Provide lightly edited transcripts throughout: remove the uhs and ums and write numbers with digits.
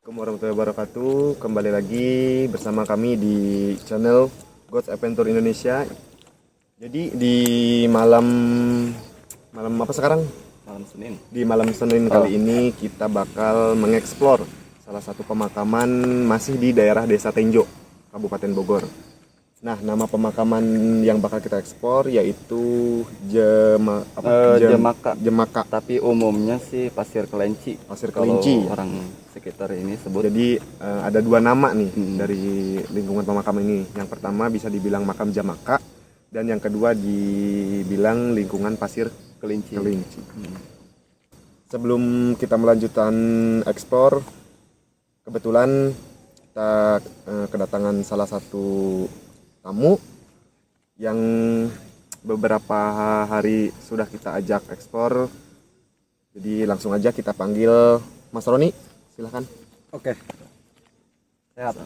Assalamualaikum warahmatullahi wabarakatuh. Kembali lagi bersama kami di channel God's Adventure Indonesia. Jadi di malam apa sekarang? Malam Senin. Di malam Senin kali ini kita bakal mengeksplor salah satu pemakaman masih di daerah Desa Tenjo, Kabupaten Bogor. Nah, nama pemakaman yang bakal kita eksplor yaitu Jemaka. Tapi umumnya sih Pasir Kelinci. Pasir Kelinci. Kalau orang sekitar ini sebut. Jadi ada dua nama nih dari lingkungan pemakaman ini. Yang pertama bisa dibilang makam Jamaka dan yang kedua dibilang lingkungan Pasir Kelinci. Sebelum kita melanjutkan eksplor, kebetulan kita kedatangan salah satu tamu yang beberapa hari sudah kita ajak ekspor. Jadi langsung aja kita panggil Mas Roni, silahkan. Oke. Sehat.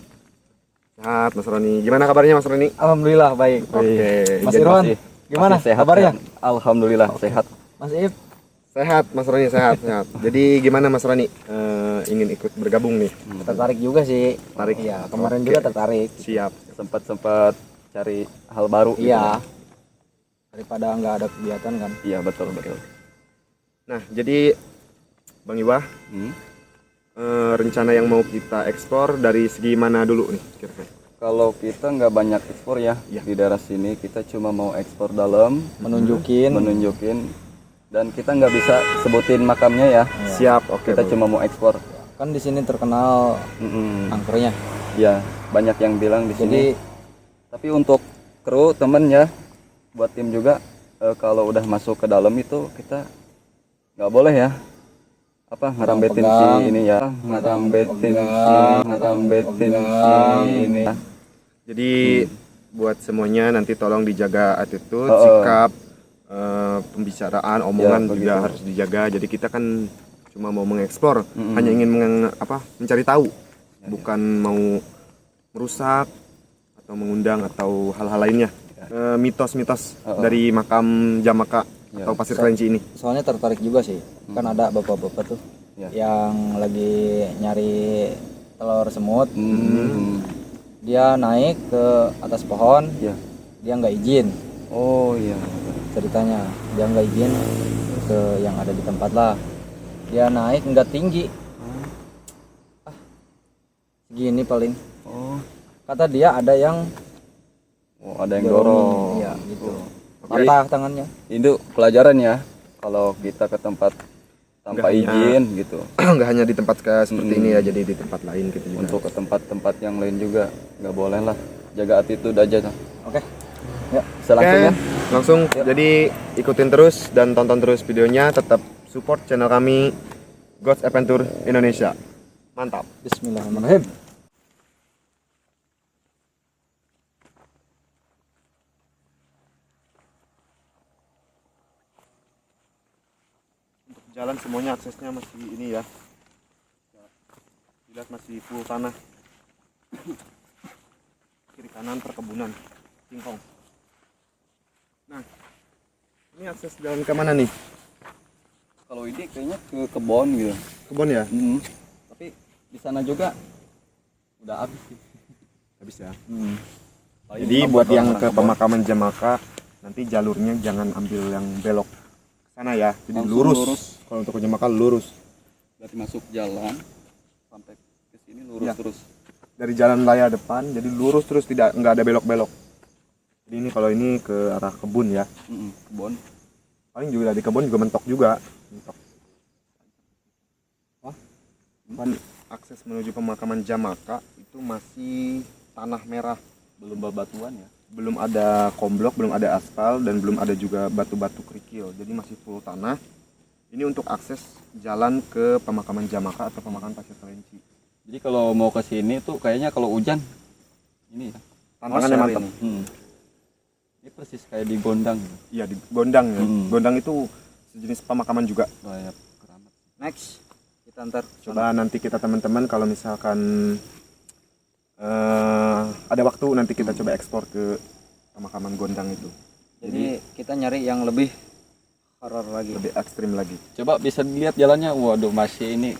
Sehat Mas Roni. Gimana kabarnya Mas Roni? Alhamdulillah baik. Oke. Mas Jadi Irwan, gimana sehat kabarnya? ya? Alhamdulillah sehat. Mas Ip, sehat Mas Roni, sehat. Jadi gimana Mas Roni ingin ikut bergabung nih? tertarik juga sih. Tarik. Iya, kemarin Oke. juga tertarik. Siap. Sempat cari hal baru. Iya. Gitu. Daripada nggak ada kegiatan kan. Iya betul. Nah, jadi Bang Iwah, rencana yang mau kita ekspor dari segi mana dulu nih kira-kira? Kalau kita nggak banyak ekspor ya, Iya. di daerah sini kita cuma mau ekspor dalam, Menunjukin. dan kita nggak bisa sebutin makamnya ya. Siap, oke. Kita Bang. cuma mau ekspor. Kan di sini terkenal angkernya. Ya banyak yang bilang di sini. Jadi Tapi untuk kru temen ya, buat tim juga, kalau udah masuk ke dalam itu kita nggak boleh ya ngerambetin si pegang. ini ya, ngerambetin ini ya. Jadi buat semuanya nanti tolong dijaga attitude, Oh, sikap, pembicaraan, omongan Ya, juga begitu. harus dijaga. Jadi kita kan cuma mau mengeksplor, hanya ingin mencari tahu, bukan mau merusak atau mengundang atau hal-hal lainnya. Mitos-mitos dari makam Jamaka Ya. atau Pasir Kelinci ini. soalnya tertarik juga sih. Kan ada bapak-bapak tuh Ya. yang lagi nyari telur semut. Dia naik ke atas pohon, Ya. dia nggak izin. Oh iya. Ceritanya dia nggak izin ke yang ada di tempat lah. Dia naik nggak tinggi, segini paling. Oh. Kata dia ada yang Oh, ada yang dorong. iya gitu, patah tangannya. Itu pelajaran ya, kalau kita ke tempat tanpa Nggak hanya- izin gitu. Nggak hanya di tempat kayak seperti ini ya, jadi di tempat lain gitu juga. Untuk ke tempat-tempat yang lain juga nggak boleh lah, jaga attitude aja tuh. Oke, ya. Langsung Oke, ya. langsung. Jadi ikutin terus dan tonton terus videonya. Tetap support channel kami God's Adventure Indonesia. Mantap. Bismillahirrahmanirrahim. Untuk jalan semuanya aksesnya masih ini ya. Dilihat masih full tanah. Kiri kanan perkebunan. Singkong. Nah, ini akses jalan ke mana nih? Kalau ini kayaknya ke kebon gitu. Kebun ya? Tapi di sana juga udah habis sih. Habis ya. Paling Jadi tempat buat yang orang-orang ke kebon. pemakaman Jamaka, nanti jalurnya jangan ambil yang belok ke sana ya. Jadi Langsung lurus. lurus. Kalau untuk ke Jamaka lurus. Dari masuk jalan sampai ke sini lurus Ya. terus. Dari jalan raya depan, jadi lurus terus, nggak ada belok-belok. Jadi ini kalau ini ke arah kebun ya. Kebon. Paling juga di kebun juga mentok juga. Mentok. Kan akses menuju pemakaman Jamaka itu masih tanah merah, Belum bebatuan ya. belum ada komblok, belum ada aspal, dan belum ada juga batu-batu kerikil. Jadi masih full tanah. Ini untuk akses jalan ke pemakaman Jamaka atau pemakaman Pasir Kelinci. Jadi kalau mau ke sini tuh kayaknya kalau hujan ini ya. Tantangannya Masa mantap. ini. Ini persis kayak di Gondang. Iya, di Gondang ya. Mm. Gondang itu sejenis pemakaman juga. Kayak keramat. Next, kita ntar Coba nanti kita teman-teman kalau misalkan ada waktu nanti kita coba ekspor ke pemakaman Gondang itu. Jadi kita nyari yang lebih horor lagi. Lebih ekstrim lagi. Coba bisa dilihat jalannya. Waduh, masih ini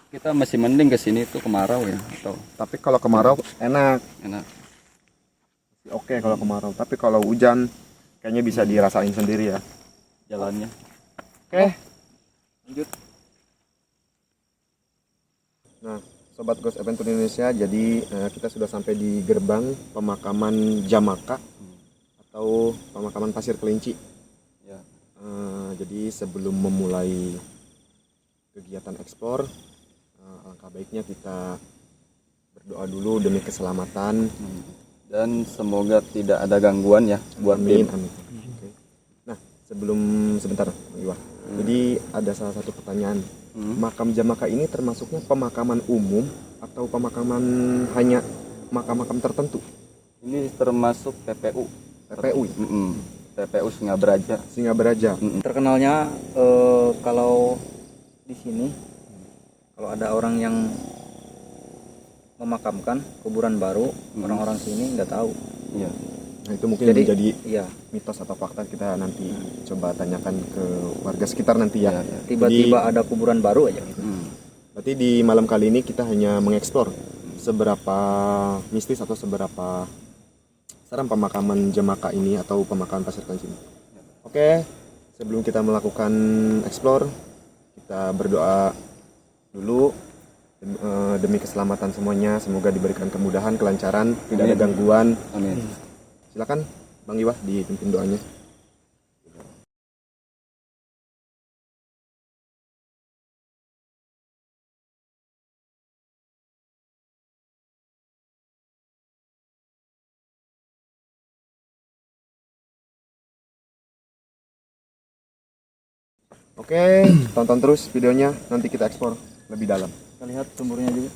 kita masih mending ke sini tuh kemarau ya, atau Tapi kalau kemarau enak. enak. Oke kalau kemarau. Tapi kalau hujan kayaknya bisa dirasain sendiri ya. Jalannya. Oke. Lanjut. Nah, Sobat Ghost Adventure Indonesia, jadi kita sudah sampai di gerbang pemakaman Jamaka atau pemakaman Pasir Kelinci. Ya. Jadi sebelum memulai kegiatan eksplor, alangkah baiknya kita berdoa dulu demi keselamatan. Dan semoga tidak ada gangguan ya buat Amin, tim. amin. Oke. Nah, sebentar, Bang Iwa. Jadi ada salah satu pertanyaan. Makam Jamaka ini termasuknya pemakaman umum atau pemakaman hanya makam-makam tertentu? Ini termasuk PPU. PPU ya? PPU Singaberaja. Singaberaja. Terkenalnya kalau di sini kalau ada orang yang memakamkan kuburan baru, orang-orang sini nggak tahu. Iya. Nah, itu mungkin Jadi menjadi iya, mitos atau fakta, kita nanti coba tanyakan ke warga sekitar nanti ya. tiba-tiba ada kuburan baru aja gitu. Berarti di malam kali ini kita hanya mengeksplor seberapa mistis atau seberapa seram pemakaman Jamaka ini atau pemakaman Pasir Kelinci ini. Oke, sebelum kita melakukan eksplor, kita berdoa dulu demi keselamatan semuanya. Semoga diberikan kemudahan, kelancaran, tidak ada gangguan. Amin. Silakan Bang Iwah dipimpin doanya. Oke, tonton terus videonya, nanti kita eksplor lebih dalam. Kita lihat sumbernya juga.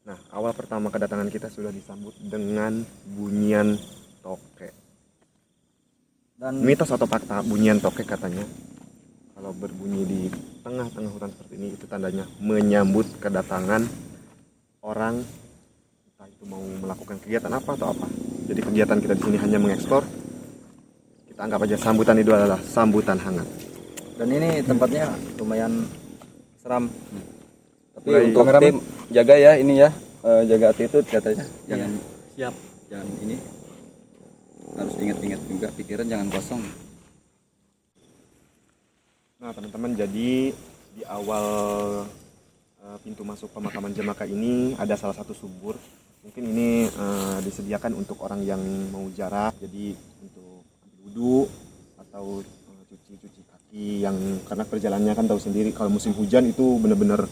Nah, awal pertama kedatangan kita sudah disambut dengan bunyian tokek. Dan Mitos atau fakta, bunyian tokek katanya kalau berbunyi di tengah-tengah hutan seperti ini itu tandanya menyambut kedatangan orang, entah itu mau melakukan kegiatan apa atau apa. Jadi kegiatan kita di sini hanya mengeksplor. Kita anggap aja sambutan itu adalah sambutan hangat. dan ini tempatnya lumayan seram. Tapi Mulai untuk kameramen. tim jaga ya ini ya, jaga attitude katanya. Jangan siap, jangan ini. Harus ingat-ingat juga pikiran jangan kosong. Nah teman-teman, jadi di awal pintu masuk pemakaman Jamaka ini ada salah satu sumur. Mungkin ini disediakan untuk orang yang mau jarak, jadi untuk ambil wudhu atau cuci kaki, yang karena perjalanannya kan tahu sendiri kalau musim hujan itu benar-benar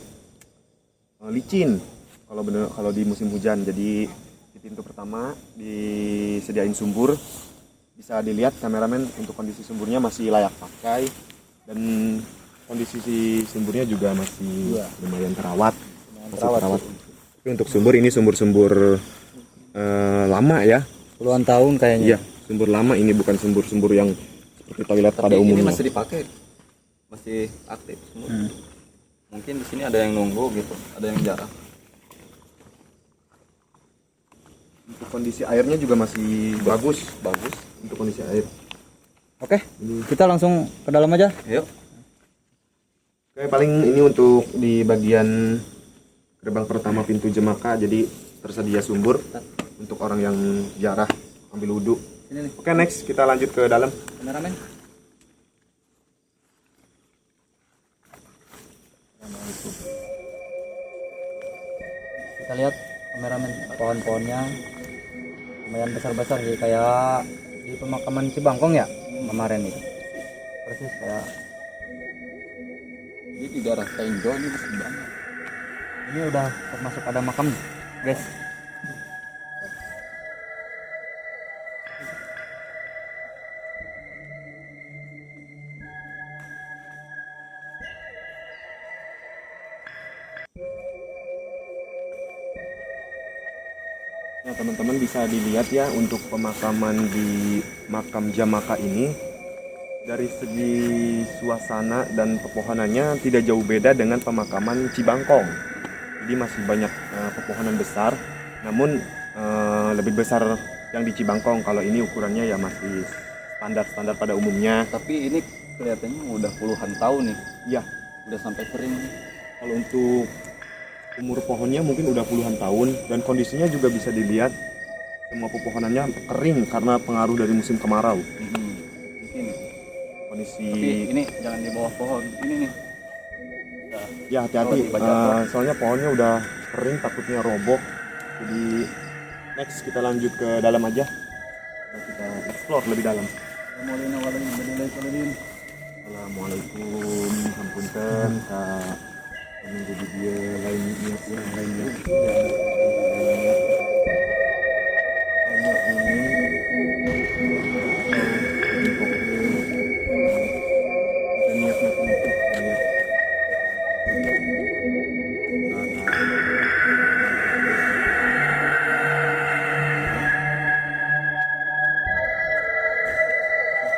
licin kalau di musim hujan. Jadi di pintu pertama disediain sumur, bisa dilihat kameramen untuk kondisi sumburnya masih layak pakai dan kondisi sumburnya juga masih lumayan terawat. Tapi untuk sumber ini sumber lama ya, Puluhan tahun kayaknya. iya sumber lama, ini bukan sumber yang seperti toilet pada Tapi ini umumnya. masih dipakai, masih aktif semua. Mungkin di sini ada yang nunggu gitu, ada yang jarang. Untuk kondisi airnya juga masih bagus untuk kondisi air. Oke, kita langsung ke dalam aja. Yuk. Oke, paling ini untuk di bagian gerbang pertama pintu Jamaka, jadi tersedia sumur untuk orang yang jarah ambil wudhu. Ini nih, Oke, next kita lanjut ke dalam. kameramen. Kita lihat kameramen, pohon-pohonnya lumayan besar-besar sih, kayak di pemakaman Cibangkong ya kemarin itu. Persis kayak Ini di daerah Tenjo ini besar banget. ini udah termasuk ada makam, guys. Nah, teman-teman bisa dilihat ya untuk pemakaman di makam Jamaka ini, dari segi suasana dan pepohonannya tidak jauh beda dengan pemakaman Cibangkong. Jadi masih banyak pepohonan besar, namun lebih besar yang di Cibangkong. Kalau ini ukurannya ya masih standar pada umumnya. Tapi ini kelihatannya udah puluhan tahun nih, Iya, udah sampai kering. Kalau untuk umur pohonnya mungkin udah puluhan tahun dan kondisinya juga bisa dilihat semua pepohonannya kering karena pengaruh dari musim kemarau. Mungkin. Kondisi Tapi ini jangan di bawah pohon. Ini nih. ya hati-hati, tiba jatuh. soalnya pohonnya udah kering takutnya roboh. Jadi next kita lanjut ke dalam aja. Kita explore lebih dalam. Assalamualaikum, hampunten kak. Menunggu video lainnya yang lainnya.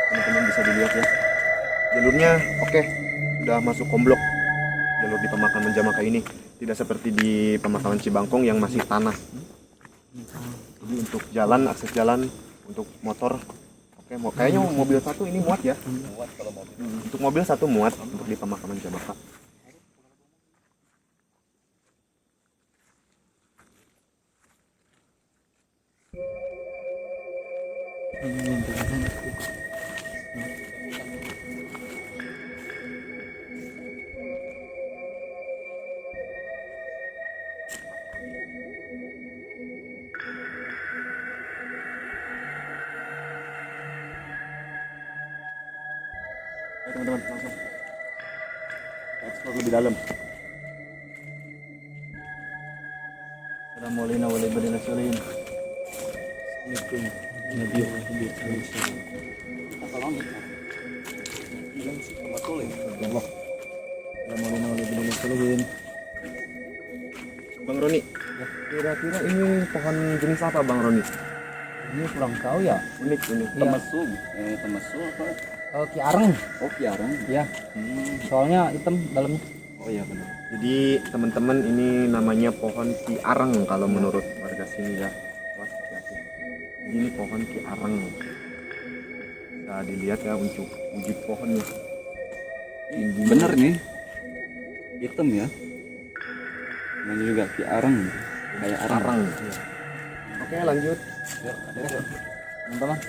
Teman-teman bisa dilihat ya, jalurnya oke, udah masuk komblok. Jalur di pemakaman Jamaka ini tidak seperti di pemakaman Cibangkong yang masih tanah. Jadi untuk jalan, akses jalan untuk motor oke, kayaknya mobil satu ini muat ya. Muat kalau mobil. Untuk mobil satu muat untuk di pemakaman Jamaka. Ayo teman-teman, langsung kita explore lebih dalam. Bang Roni, kira-kira ini pohon jenis apa Bang Roni? Ini kurang tahu ya. Unik. Temesu. Temesu apa? Ki Areng. Oh, kiarang. Ya. Soalnya hitam dalamnya. Oh iya benar. Jadi teman-teman ini namanya pohon Ki Areng kalau menurut warga sini ya. Wah, hati-hati. Jadi ini pohon Ki Areng. Bisa dilihat ya untuk wujud pohonnya. Bener nih. Hitam ya. Namanya juga kiarang. Kayak arang. Areng. Oke, lanjut. Teman-teman.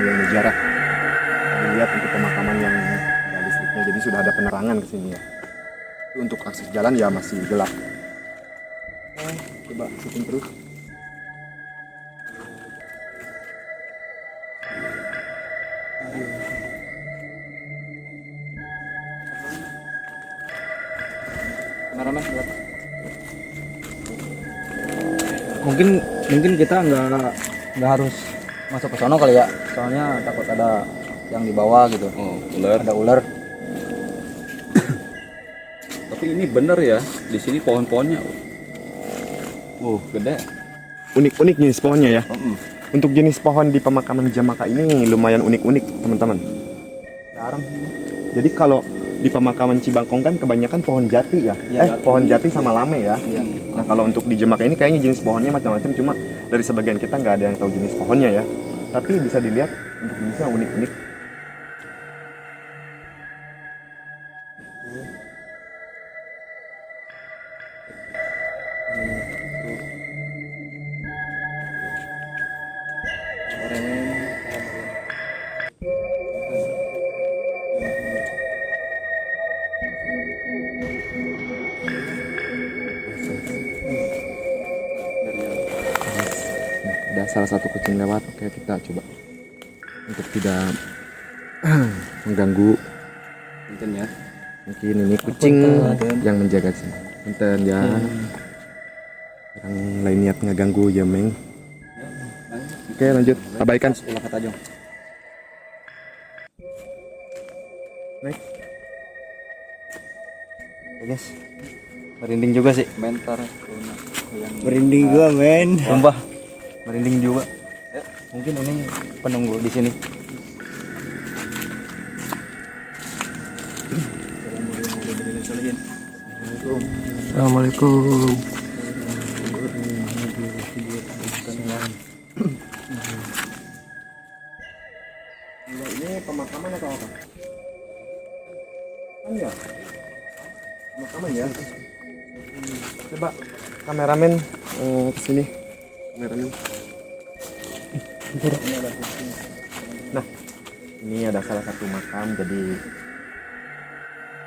Yang sejarah. Dilihat untuk pemakaman yang ada listriknya, jadi sudah ada penerangan ke sini ya. Tapi untuk akses jalan ya masih gelap. Coba syuting terus. Kameramen lihat. Mungkin kita nggak harus masuk ke sono kali ya. Soalnya takut ada yang di bawah gitu. Oh, ular. Ada ular. Tapi ini bener ya. Di sini pohon-pohonnya. Gede. Unik-unik jenis pohonnya ya. Mm-mm. Untuk jenis pohon di pemakaman Jamaka ini lumayan unik-unik teman-teman. Areng. Jadi kalau di pemakaman Cibangkong kan kebanyakan pohon jati ya. Iya, Pohon jati sama lame ya. Iya. Nah kalau untuk di Jamaka ini kayaknya jenis pohonnya macam-macam, cuma dari sebagian kita nggak ada yang tahu jenis pohonnya ya. Tapi bisa dilihat untuk jenisnya unik-unik. Ada salah satu kucing lewat, oke kita coba untuk tidak mengganggu. Punten ya. Mungkin ini kucing yang menjaga sini. Punten ya. Yang lain niat ngeganggu ya Meng. Oke lanjut, abaikan. Ulah kata jong. Next. Ya guys. Merinding juga sih. Mentar. Merinding gua men. Sumpah. Merinding juga. Mungkin ini penunggu di sini. Assalamualaikum. Ini pemakaman atau apa? Kan ya? Pemakaman ya? Coba kameramen kesini. Kameramen. Nah, ini ada salah satu makam, jadi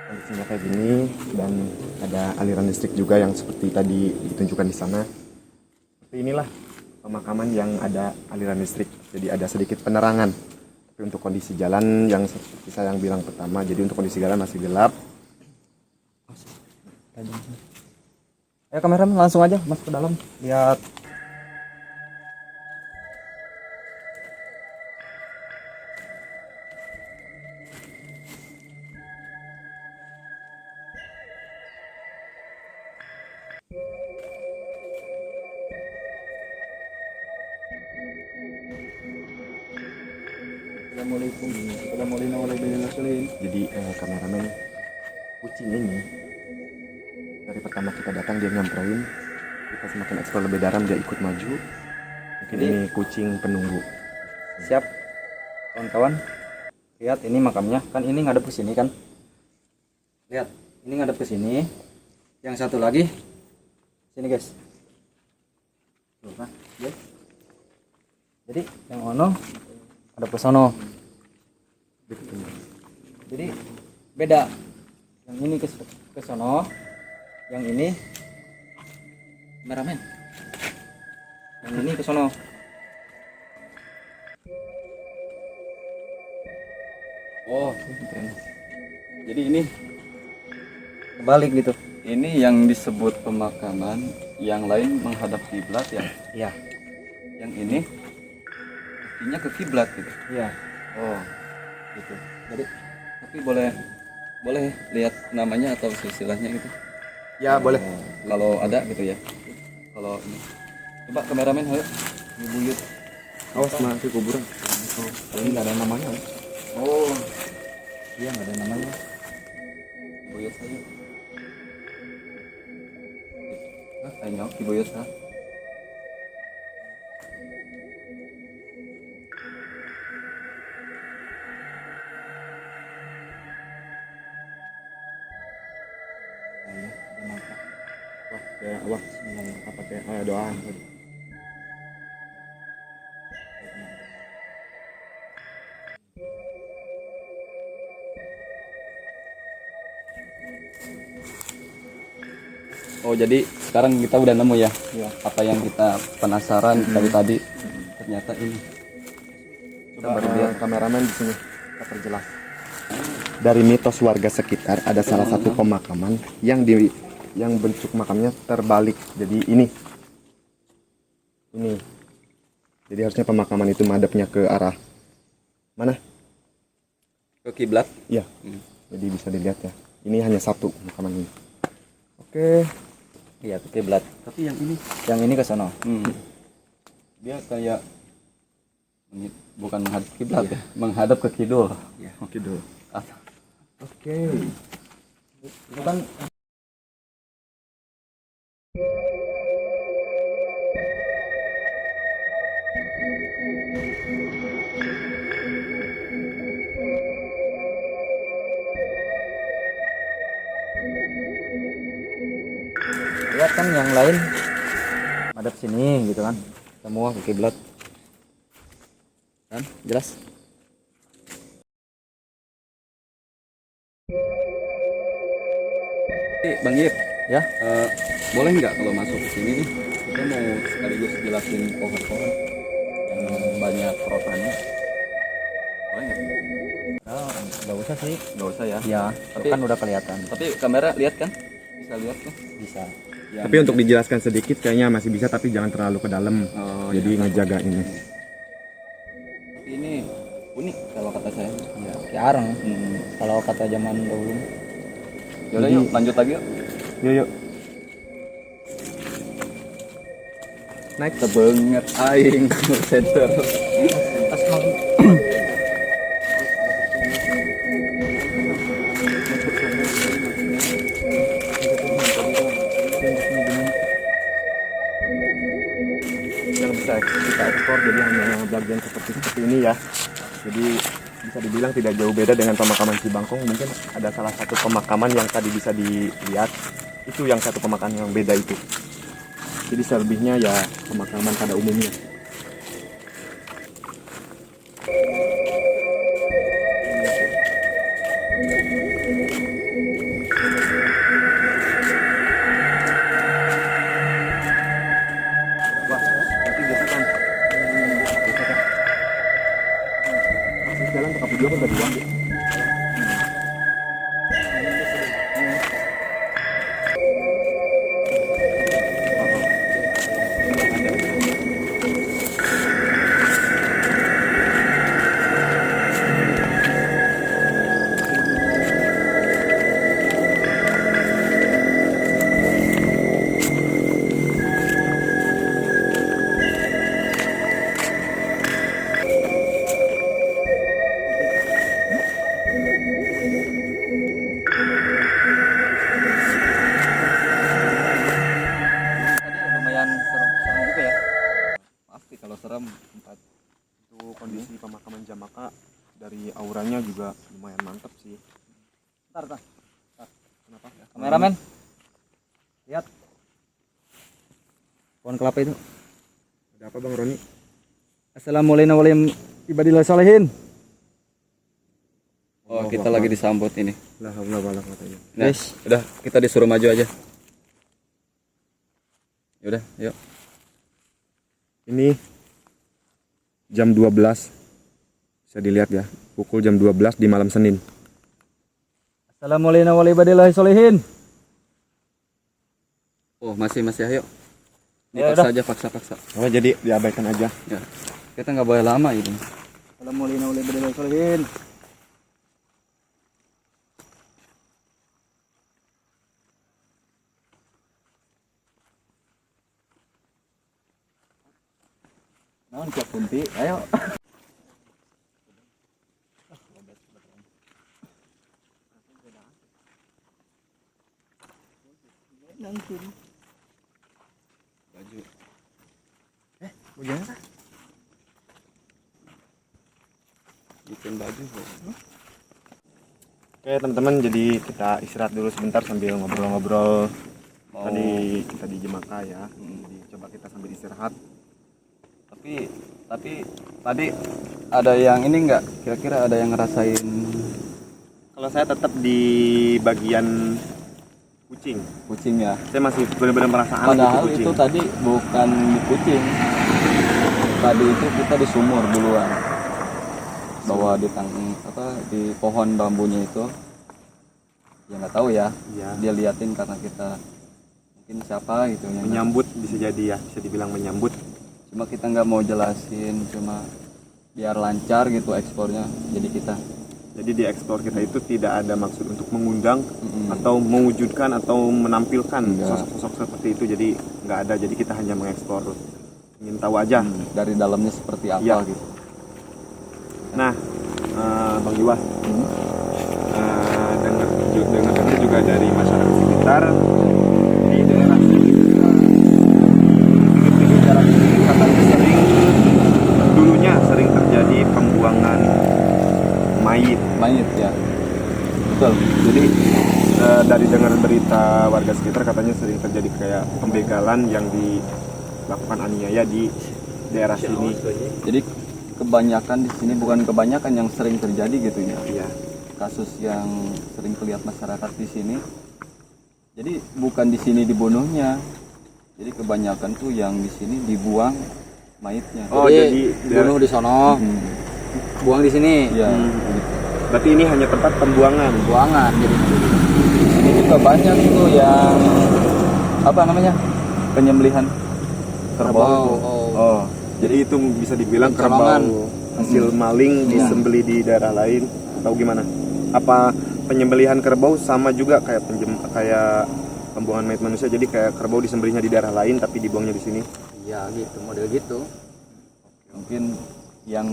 kondisinya kayak gini dan ada aliran listrik juga yang seperti tadi ditunjukkan di sana. Seperti inilah pemakaman yang ada aliran listrik, jadi ada sedikit penerangan. Tapi untuk kondisi jalan yang seperti saya yang bilang pertama, jadi untuk kondisi jalan masih gelap. Ayo kameramen langsung aja masuk ke dalam. Lihat. Jadi kameramen, kucing ini dari pertama kita datang dia nyamperin, kita semakin eksplor lebih dalam dia ikut maju. Mungkin ini kucing penunggu. Siap. Kawan-kawan. Lihat ini makamnya. Kan ini ngadep ke sini kan? Lihat, ini ngadep ke sini. Yang satu lagi sini, guys. Tuh, nah, guys. Jadi yang ono ada ke sono. Jadi beda. Yang ini ke sono, yang ini kameramen. Yang ini ke sono. Oh, jadi ini Kebalik gitu. ini yang disebut pemakaman, yang lain menghadap kiblat ya. Iya. Yang ini kakinya ke kiblat gitu. Iya. Oh, Gitu. Jadi tapi boleh lihat namanya atau silsilahnya gitu. Ya boleh. Kalau ada gitu ya. Kalau ini. Coba kameramen ayo. Buyut. Awas nanti kuburan. ini nggak ada namanya. Oh, Iya nggak ada namanya. buyut saja. Ayo, dibuyut ha. Wah, kayak wah, apa kayak doa. Oh, jadi sekarang kita udah nemu ya. Iya. Apa yang kita penasaran dari tadi ternyata ini. Coba lihat kameramen di sini, kita perjelas. Dari mitos warga sekitar ada salah satu pemakaman yang bentuk makamnya terbalik. Jadi ini. Jadi harusnya pemakaman itu madepnya ke arah mana? Ke kiblat. Iya. Jadi bisa dilihat ya. Ini hanya satu pemakaman ini. Oke. Iya ke kiblat. Tapi yang ini Yang ini ke sono. dia kayak bukan menghadap kiblat ya, menghadap ke kidul. Oke dulu. Ah, Oke. Itu kan lihat kan yang lain madep sini gitu kan. Semua ke kiblat. Kan jelas. Bang Yip, Ya. boleh nggak kalau masuk ke sini nih? Kita mau sekaligus jelasin pohon-pohon yang banyak rotannya. Boleh nggak? Nggak usah sih. Nggak usah ya. Ya, Tapi- kan udah kelihatan. Tapi kamera lihat kan? Bisa lihat kan? Bisa. Yang- Tapi untuk dijelaskan sedikit kayaknya masih bisa tapi jangan terlalu ke dalam. Oh, Jadi iya. ngejaga ini. Tapi ini unik kalau kata saya. Ya, jarang. Hmm. Kalau kata zaman dahulu. Yaudah yuk lanjut lagi yuk. Yuk yuk. naik tebenget aing center. Pas mau yang bisa kita ekspor jadi hanya bagian seperti ini ya. Jadi bisa dibilang tidak jauh beda dengan pemakaman Cibangkong. Mungkin ada salah satu pemakaman yang tadi bisa dilihat, itu yang satu pemakaman yang beda itu. Jadi selebihnya ya pemakaman pada umumnya. Wah, nanti biasa kan. Biasa kan. Masih jalan ke video kan tadi, Wah. tadi lumayan serem juga ya. Maaf sih kalau serem tempat. Itu kondisi pemakaman Jamaka dari auranya juga lumayan mantap sih. Ntar. Kenapa? Kameramen. Lihat. Pohon kelapa itu. Ada apa Bang Roni? Assalamualaikum warahmatullahi wabarakatuh. Oh, kita lagi disambut ini. La haula wala quwata illa billah. Nah, udah kita disuruh maju aja. Yaudah, yuk. Ini jam 12. Bisa dilihat ya, pukul jam 12 di malam Senin. Assalamualaikum warahmatullahi wabarakatuh. Oh, masih ayo. Ya, Paksa udah. aja, paksa. Oh, jadi diabaikan aja. Ya. Kita nggak boleh lama ini. Assalamualaikum warahmatullahi wabarakatuh. Naon Cak Kunti? Ayo. Baju. Bagaimana? Bikin baju. Oke teman-teman, jadi kita istirahat dulu sebentar sambil ngobrol-ngobrol. Tadi kita di Jamaka ya, jadi coba kita sambil istirahat. Tapi tadi ada yang ini nggak? Kira-kira ada yang ngerasain? Kalau saya tetap di bagian kucing, Kucing ya. saya masih benar-benar merasa aneh Padahal kucing. itu tadi bukan di kucing. Tadi itu kita di sumur duluan. Bahwa di di pohon bambunya itu. Ya nggak tahu ya. Iya. Dia liatin karena kita mungkin siapa gitu yang Menyambut bisa jadi ya, bisa dibilang menyambut. cuma kita nggak mau jelasin, cuma biar lancar gitu ekspornya. Jadi di ekspor kita itu tidak ada maksud untuk mengundang Mm-mm. atau mewujudkan atau menampilkan Enggak. sosok-sosok seperti itu. Jadi nggak ada. Jadi kita hanya mengekspor, ingin tahu aja. dari dalamnya seperti apa Iya. gitu. Nah, Bang Iwah, dengar-dengar juga dari masyarakat sekitar di daerah sini, di daerah ini katanya dulunya sering terjadi pembuangan Mayit ya. Betul. Jadi dari dengar berita warga sekitar katanya sering terjadi kayak pembegalan yang dilakukan aniaya di daerah sini. Jadi kebanyakan di sini, bukan kebanyakan, yang sering terjadi gitu ya. Iya. Kasus yang sering terlihat masyarakat di sini. Jadi bukan di sini dibunuhnya. Jadi kebanyakan tuh yang di sini dibuang mayitnya. Oh, jadi bunuh di sono, buang di sini. Iya. Berarti ini hanya tempat pembuangan. Buangan jadi. Ini juga banyak tuh yang apa namanya? Penyembelihan kerbau. Oh, jadi itu bisa dibilang Pencolongan. kerbau hasil maling disembeli di daerah lain atau gimana? Apa penyembelihan kerbau sama juga kayak kayak pembuangan mayat manusia, jadi kayak kerbau disembelihnya di daerah lain tapi dibuangnya di sini? Iya gitu, model gitu. Mungkin yang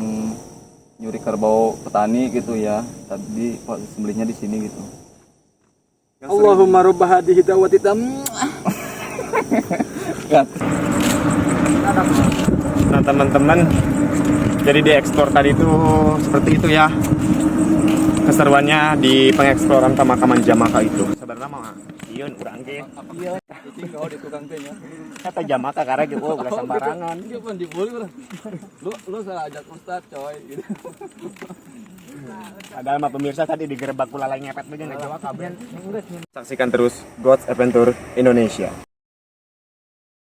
nyuri kerbau petani gitu ya, tadi sembelihnya di sini gitu. Allahumma rabb hadhihi da'wati tam. Nah teman-teman, jadi di eksplor tadi itu seperti itu ya keseruannya di pengeksploran pemakaman Jamaka itu. Sebenarnya mah Ion urang ge. Iya, cicing kau di tukang teh nya. Kata Jamaka karena gitu bukan sembarangan. Iya pan dibully urang. Lu salah ajak ustad coy gitu. Padahal mah pemirsa tadi digerebek kulalai ngepet aja nggak jawab kabel. Saksikan terus God's Adventure Indonesia.